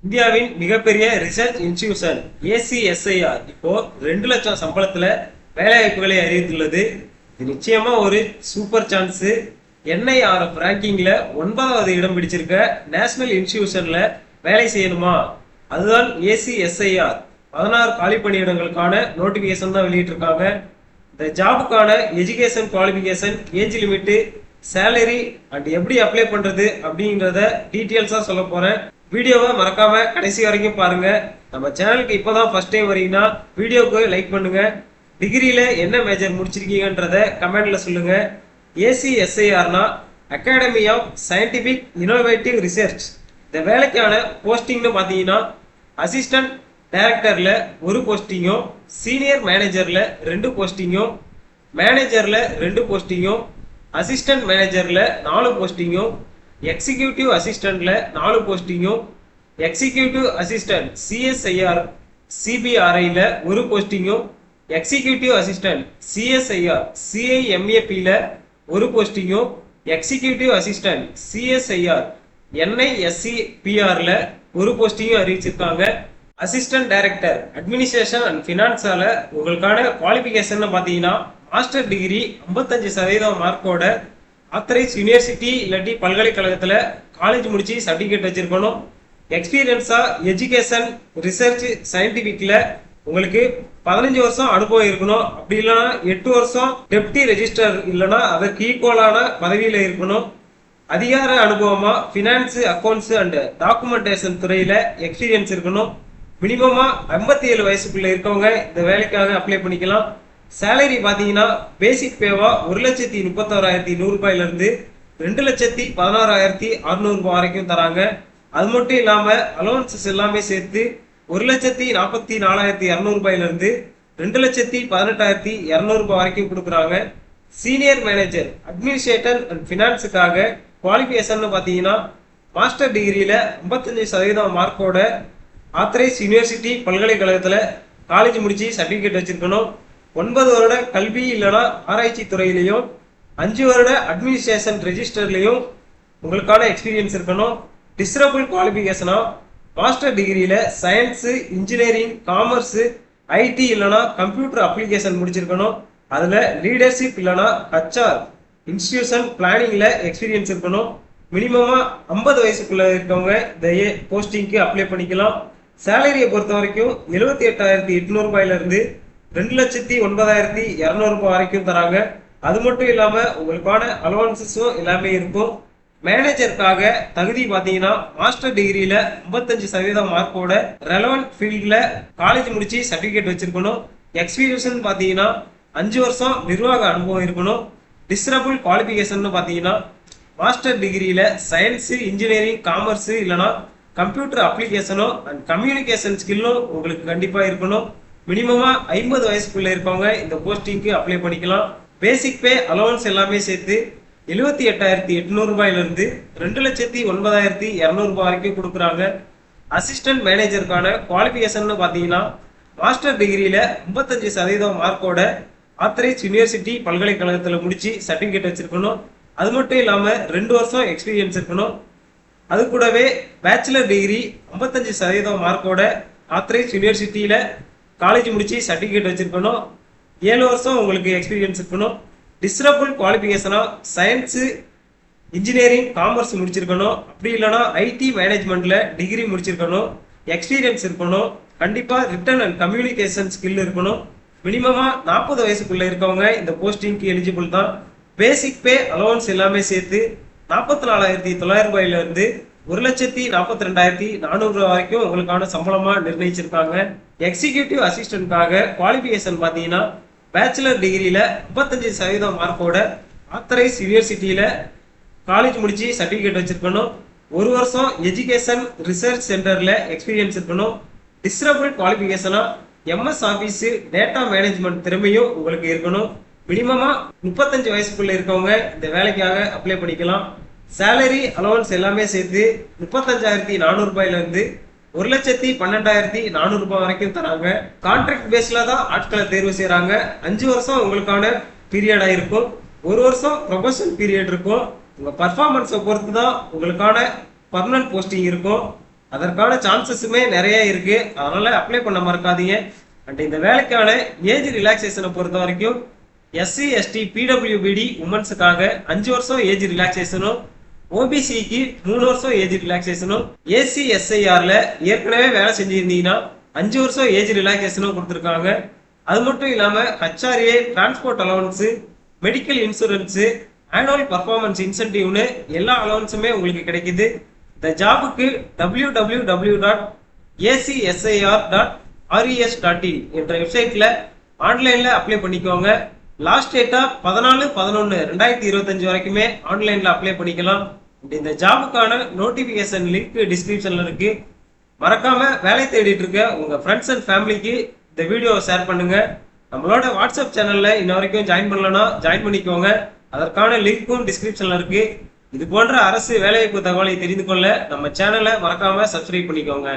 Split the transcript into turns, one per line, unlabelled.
இந்தியாவின் மிகப்பெரிய research institution ஏசிஎஸ்ஐஆர் இப்போ 2 லட்சம் சம்பளத்துல வேலைவாய்ப்புகளை அறிவித்துள்ளது. இது நிச்சயமா ஒரு சூப்பர் சான்ஸ். என்ஐஆர்எஃப் ரேங்கிங்ல 9வது இடம் பிடிச்சிருக்க நேஷனல் இன்ஸ்டிடியூஷன்ல வேலை செய்யணுமா? அதுதான் ஏசிஎஸ்ஐஆர் 16 காலி பணியிடங்களுக்கான நோட்டிபிகேஷன் தான் வெளியிட்டிருக்காங்க. இந்த ஜாபுக்கான education qualification, age limit, salary and எப்படி அப்ளை பண்றது அப்படிங்கறத டீட்டெயில்ஸா சொல்ல போறேன். வீடியோவை மறக்காம கடைசி வரைக்கும் பாருங்க. நம்ம சேனலுக்கு இப்பதான் ஃபர்ஸ்ட் டைம் வரீங்கன்னா வீடியோக்கு லைக் பண்ணுங்க. டிகிரியில என்ன மேஜர் முடிச்சிருக்கீங்கன்றத கமெண்ட்ல சொல்லுங்க. ஏசிஎஸ்ஐஆர்னா academy of scientific innovative research. இந்த வேலைக்கான போஸ்டிங்னு பாத்தீங்கன்னா அசிஸ்டன்ட் டைரக்டர்ல ஒரு போஸ்டிங்கும், சீனியர் மேனேஜர்ல 2 போஸ்டிங்கும், மேனேஜர்ல 2 போஸ்டிங்கும், அசிஸ்டன்ட் மேனேஜர்ல 4 போஸ்டிங்கும், எக்ஸிகியூட்டிவ் அசிஸ்டன்ட்ல 4 போஸ்டிங்கும், எக்ஸிகியூட்டிவ் அசிஸ்டன்ட் சிஎஸ்ஐஆர் சிபிஆர்ஐல ஒரு போஸ்டிங்கும், எக்ஸிகியூட்டிவ் அசிஸ்டன்ட் சிஎஸ்ஐஆர் சிஐஎம்ஏபில ஒரு போஸ்டிங்கும், எக்ஸிகியூட்டிவ் அசிஸ்டன்ட் சிஎஸ்ஐஆர் என்ஐஎஸ்சிபிஆர்ல ஒரு போஸ்டிங்கும் அறிவிச்சிருக்காங்க. அசிஸ்டன்ட் டைரக்டர் அட்மினிஸ்ட்ரேஷன் அண்ட் பினான்ஸால உங்களுக்கான குவாலிஃபிகேஷன் பாத்தீங்கன்னா மாஸ்டர் டிகிரி 55% மார்க்கோட ஆத்தரைஸ் யூனிவர்சிட்டி இல்லாட்டி பல்கலைக்கழகத்துல காலேஜ் முடிச்சு சர்டிபிகேட் வச்சிருக்கணும். எக்ஸ்பீரியன்ஸா எஜுகேஷன் ரிசர்ச் சயின்டிபிக்ல உங்களுக்கு 15 வருஷம் அனுபவம் இருக்கணும். அப்படி இல்லைன்னா 8 வருஷம் டெப்டி ரெஜிஸ்டர் இல்லைன்னா அதற்கு ஈக்குவலான பதவியில இருக்கணும். அதிகார அனுபவமா பினான்ஸ், அக்கௌண்ட்ஸ் அண்ட் டாக்குமெண்டேஷன் துறையில எக்ஸ்பீரியன்ஸ் இருக்கணும். மினிமமா 57 வயசுக்குள்ள இருக்கவங்க இந்த வேலைக்காக அப்ளை பண்ணிக்கலாம். சேலரி பாத்தீங்கன்னா பேசிக் பேவா 1,31,100 ரூபாயில இருந்து 2,16,600 ரூபாய் வரைக்கும் தராங்க. அது மட்டும் இல்லாம அலோவன்சஸ் எல்லாமே சேர்த்து 1,44,200 ரூபாயில இருந்து 2,18,200 ரூபாய் வரைக்கும் கொடுக்குறாங்க. சீனியர் மேனேஜர் அட்மினிஸ்ட்ரேட்டர் அண்ட் பினான்ஸுக்காக குவாலிஃபிகேஷன் பாத்தீங்கன்னா மாஸ்டர் டிகிரியில 55% மார்க்கோட ஆத்தரைஸ் யூனிவர்சிட்டி பல்கலைக்கழகத்துல காலேஜ் முடிச்சு சர்டிபிகேட் வச்சிருக்கணும். 9 வருட கல்வி இல்லைனா ஆராய்ச்சி துறையிலையும் 5 வருட அட்மினிஸ்ட்ரேஷன் ரெஜிஸ்டர்லையும் உங்களுக்கான எக்ஸ்பீரியன்ஸ் இருக்கணும். டிஸ்ரபிள் குவாலிஃபிகேஷனா மாஸ்டர் டிகிரியில சயின்ஸ், இன்ஜினியரிங், காமர்ஸ், ஐடி இல்லைனா கம்ப்யூட்டர் அப்ளிகேஷன் முடிச்சிருக்கணும். அதுல லீடர்ஷிப் இல்லைனா ஹச்ஆர் இன்ஸ்டிடியூஷன் பிளானிங்ல எக்ஸ்பீரியன்ஸ் இருக்கணும். மினிமமா 50 வயசுக்குள்ள இருக்கவங்க இந்த போஸ்டிங்க்கு அப்ளை பண்ணிக்கலாம். சேலரியை பொறுத்த வரைக்கும் 78,800 ரூபாயில இருந்து 2,09,200 ரூபாய் வரைக்கும் தராங்க. அது மட்டும் இல்லாம உங்களுக்கான அலவன்சஸும் எல்லாமே இருக்கும். மேனேஜருக்காக தகுதி பாத்தீங்கன்னா மாஸ்டர் டிகிரியில 55% மார்க்கோட ரெலவென்ட் ஃபீல்ட்ல காலேஜ் முடிச்சு சர்டிபிகேட் வச்சிருக்கணும். எக்ஸ்பீரியன்ஸ் பாத்தீங்கன்னா 5 வருஷம் நிர்வாக அனுபவம் இருக்கணும். டிஸ்ரபிள் குவாலிஃபிகேஷன் பாத்தீங்கன்னா மாஸ்டர் டிகிரியில சயின்ஸ், இன்ஜினியரிங், காமர்ஸ் இல்லைனா கம்ப்யூட்டர் அப்ளிகேஷனும் அண்ட் கம்யூனிகேஷன் ஸ்கில்லும் உங்களுக்கு கண்டிப்பா இருக்கணும். மினிமமா 50 வயசுக்குள்ள இருக்கவங்க இந்த போஸ்டிங்க்கு அப்ளை பண்ணிக்கலாம். பேசிக் பே அலவன்ஸ் எல்லாமே சேர்த்து 78,800 ரூபாயில இருந்து 2,09,200 ரூபாய் வரைக்கும் கொடுக்குறாங்க. அசிஸ்டன்ட் மேனேஜருக்கான குவாலிஃபிகேஷன் பாத்தீங்கன்னா மாஸ்டர் டிகிரியில 55% மார்க்கோட ஆத்தரைஸ் யூனிவர்சிட்டி பல்கலைக்கழகத்துல முடிச்சு சர்டிபிகேட் வச்சிருக்கணும். அது மட்டும் இல்லாம 2 வருஷம் எக்ஸ்பீரியன்ஸ் இருக்கணும். அது கூடவே பேச்சுலர் டிகிரி 55% மார்க்கோட ஆத்தரைஸ் யூனிவர்சிட்டியில காலேஜ் முடிச்சு சர்டிபிகேட் வச்சிருக்கணும். 7 வருஷம் உங்களுக்கு எக்ஸ்பீரியன்ஸ் இருக்கணும். டிஸ்ரபிள் குவாலிஃபிகேஷனா சயின்ஸ், இன்ஜினியரிங், காமர்ஸ் முடிச்சிருக்கணும். அப்படி இல்லைன்னா ஐடி மேனேஜ்மெண்ட்ல டிகிரி முடிச்சிருக்கணும். எக்ஸ்பீரியன்ஸ் இருக்கணும். கண்டிப்பா ரிட்டன் அண்ட் கம்யூனிகேஷன் ஸ்கில் இருக்கணும். மினிமமா 40 வயசுக்குள்ள இருக்கவங்க இந்த போஸ்டிங்க்கு எலிஜிபிள் தான். பேசிக் பே அலவன்ஸ் எல்லாமே சேர்த்து 44,900 ரூபாயில இருந்து 1,42,400 ரூபாய் வரைக்கும் உங்களுக்கான சம்பளமா நிர்ணயிச்சிருக்காங்க. எக்ஸிகியூட்டிவ் அசிஸ்டன்ட்காக குவாலிஃபிகேஷன் பாத்தீங்கன்னா பேச்சுலர் டிகிரியில 55% மார்க்கோட ஆத்தரைஸ் யூனிவர்சிட்டியில காலேஜ் முடிச்சு சர்டிபிகேட் வச்சிருக்கணும். 1 வருஷம் எஜுகேஷன் ரிசர்ச் சென்டர்ல எக்ஸ்பீரியன்ஸ் இருக்கணும். Desirable குவாலிஃபிகேஷனா MS office, data management திறமையும் உங்களுக்கு இருக்கணும். மினிமமா 35 வயசுக்குள்ள இருக்கவங்க இந்த வேலைக்காக அப்ளை பண்ணிக்கலாம். சேலரி அலவன்ஸ் எல்லாமே சேர்த்து 35,400 ரூபாயில இருந்து 1,12,400 ரூபாய் வரைக்கும் தராங்க. கான்ட்ராக்ட் பேஸ்ல தான் ஆட்களை தேர்வு செய்யறாங்க. 5 வருஷம் உங்களுக்கான பீரியடா இருக்கும். 1 வருஷம் ப்ரொபஷன் பீரியட் இருக்கும். உங்க பர்ஃபார்மன்ஸை பொறுத்து தான் உங்களுக்கான பர்மனன்ட் போஸ்டிங் இருக்கும். அதற்கான சான்சஸுமே நிறைய இருக்கு. அதனால அப்ளை பண்ண மறக்காதீங்க. அண்ட் இந்த வேலைக்கான ஏஜ் ரிலாக்ஸேஷனை பொறுத்த வரைக்கும் எஸ்சி எஸ்டி பிடபிள்யூபிடி உமன்ஸுக்காக 5 வருஷம் ஏஜ் ரிலாக்ஸேஷனும், ஓபிசிக்கு 3 வருஷம் ஏஜ் ரிலாக்ஸேஷனும், ஏசிஎஸ்ஐஆர்ல ஏற்கனவே வேலை செஞ்சிருந்தீங்கன்னா 5 வருஷம் ஏஜ் ரிலாக்ஸேஷனும் கொடுத்துருக்காங்க. அது மட்டும் இல்லாம HRA, transport allowance, medical insurance, annual performance இன்சென்டிவ்னு எல்லா அலவன்ஸுமே உங்களுக்கு கிடைக்குது. இந்த ஜாபுக்கு www.acsir.res.in என்ற வெப்சைட்ல ஆன்லைன்ல அப்ளை பண்ணிக்கோங்க. லாஸ்ட் டேட்டா 14/11/2025 வரைக்குமே ஆன்லைன்ல அப்ளை பண்ணிக்கலாம். இந்த ஜாபுக்கான நோட்டிபிகேஷன் லிங்க் டிஸ்கிரிப்ஷன்ல இருக்கு. மறக்காம வேலை தேடிட்டு இருக்க உங்க ஃப்ரெண்ட்ஸ் அண்ட் ஃபேமிலிக்கு இந்த வீடியோவை ஷேர் பண்ணுங்க. நம்மளோட வாட்ஸ்அப் சேனல்ல இன்ன வரைக்கும் ஜாயின் பண்ணலன்னா ஜாயின் பண்ணிக்கோங்க. அதற்கான லிங்க்கும் டிஸ்கிரிப்ஷன்ல இருக்கு. இது போன்ற அரசு வேலைவாய்ப்பு தகவலை தெரிந்து கொள்ள நம்ம சேனலை மறக்காம சப்ஸ்கிரைப் பண்ணிக்கோங்க.